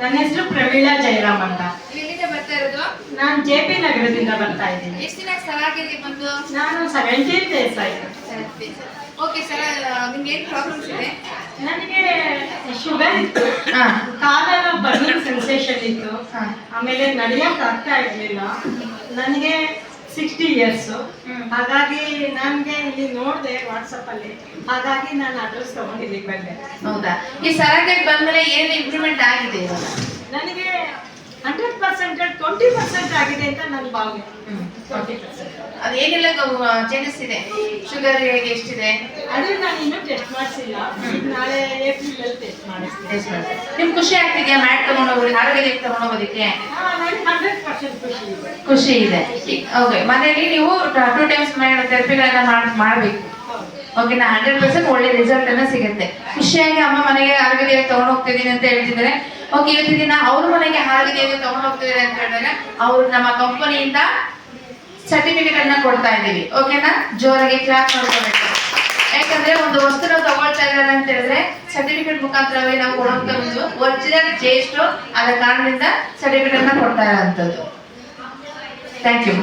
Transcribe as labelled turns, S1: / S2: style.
S1: ನನ್ನ ಹೆಸರು ಪ್ರವೀಳಾ ಜಯರಾಮ್ ಅಂತ.
S2: ಎಲ್ಲಿಂದ ಬರ್ತಾ ಇರೋದು?
S1: ನಾನು JP ನಗರದಿಂದ ಬರ್ತಾ ಇದ್ದೀನಿ.
S2: ಎಷ್ಟು ದಿನ ಸರಾಗಿರಿ ಬಂದು?
S1: ನಾನು 17 days ಆಯಿತು.
S2: ಓಕೆ ಸರ್, ನಿಮ್ಗೆ ಏನು ಪ್ರಾಬ್ಲಮ್ಸ್ ಇದೆ?
S1: ನನಗೆ ಶುಗರ್ ಇತ್ತು, ಕಾಲೆಲ್ಲ ಬರ್ನಿಂಗ್ ಸೆನ್ಸೇಷನ್ ಇತ್ತು, ಆಮೇಲೆ ನಡೆಯಕ್ಕೆ ಆಗ್ತಾ ಇರಲಿಲ್ಲ. ನನಗೆ 60 years, ಹಾಗಾಗಿ ನನಗೆ ಇಲ್ಲಿ ನೋಡಿದೆ ವಾಟ್ಸಪ್ಪಲ್ಲಿ, ಹಾಗಾಗಿ ನಾನು ಅಡ್ರೆಸ್ ತಗೊಂಡು ಇಲ್ಲಿಗೆ ಬಂದೆ.
S2: ಹೌದಾ? ಈ ಸರಾಗಕ್ಕೆ ಬಂದ್ಮೇಲೆ ಏನು ಇಂಪ್ರೂವ್ಮೆಂಟ್ ಆಗಿದೆ ಇವಾಗ?
S1: ನನಗೆ 100% 20% ಆಗಿದೆ ಅಂತ ನನ್ನ ಭಾವನೆ.
S2: 20%. ಅದು ಏನೆಲ್ಲ ಚೇಂಜಸ್ ಇದೆ? ಶುಗರ್ ಹೇಗೆ ಎಷ್ಟಿದೆ?
S1: ಅದೇ ನಾನು ಇನ್ನೂ ಟೆಸ್ಟ್ ಮಾಡಿಸಿಲ್ಲ, ನಾಳೆ ಏಪ್ರಿಲ್ ಟೆಸ್ಟ್ ಮಾಡಿಸ್ತೀನಿ.
S2: ನಿಮ್ಗೆ ಖುಷಿ ಆಗ್ತಿದೆಯಾ ಮ್ಯಾಟ್ ತಗೊಂಡೋಗಿ ಆರೋಗ್ಯಕ್ಕೆ ತಗೊಂಡೋಗೋದಕ್ಕೆ?
S1: ನನಗೆ 100% ಖುಷಿ ಇದೆ.
S2: ಖುಷಿ ಇದೆ. ಓಕೆ, ಮನೇಲಿ ನೀವು 2 times ಥೆರಪಿಗಳನ್ನ ಮಾಡಬೇಕು. ಓಕೆನಾ? 100% ಒಳ್ಳೆ ರಿಸಲ್ಟ್ ಅನ್ನ ಸಿಗುತ್ತೆ. ಖುಷಿಯಾಗಿ ಅಮ್ಮ ಮನೆಗೆ ಆರೋಗ್ಯ ತಗೊಂಡು ಹೋಗ್ತಿದ್ದೀನಿ ಅಂತ ಹೇಳ್ತಿದ್ದಾರೆ. ಓಕೆ, ಇವತ್ತಿನ ದಿನ ಅವ್ರ ಮನೆಗೆ ಆರೋಗ್ಯ ತಗೊಂಡು ಹೋಗ್ತಿದ್ದಾರೆ ಅಂತ ಹೇಳಿದಾಗ ಅವ್ರು ನಮ್ಮ ಕಂಪನಿಯಿಂದ ಸರ್ಟಿಫಿಕೇಟ್ ಅನ್ನ ಕೊಡ್ತಾ ಇದ್ದೀವಿ. ಓಕೆನಾ? ಜೋರಾಗಿ ಕ್ಲಾಪ್ ಮಾಡ್ಕೋಬೇಕು. ಯಾಕಂದ್ರೆ ಒಂದು ವಸ್ತು ನಾವು ತಗೊಳ್ತಾ ಇದ್ದಾರೆ ಅಂತ ಹೇಳಿದ್ರೆ ಸರ್ಟಿಫಿಕೇಟ್ ಮುಖಾಂತರವೇ ನಾವು ಕೊಡುವಂತ ಒಂದು ಒರಿಜಿನಲ್ ಜೇಸ್ಟು ಆದ ಕಾರಣದಿಂದ ಸರ್ಟಿಫಿಕೇಟ್ ಅನ್ನ ಕೊಡ್ತಾ ಇರೋಂಥದ್ದು. Thank you.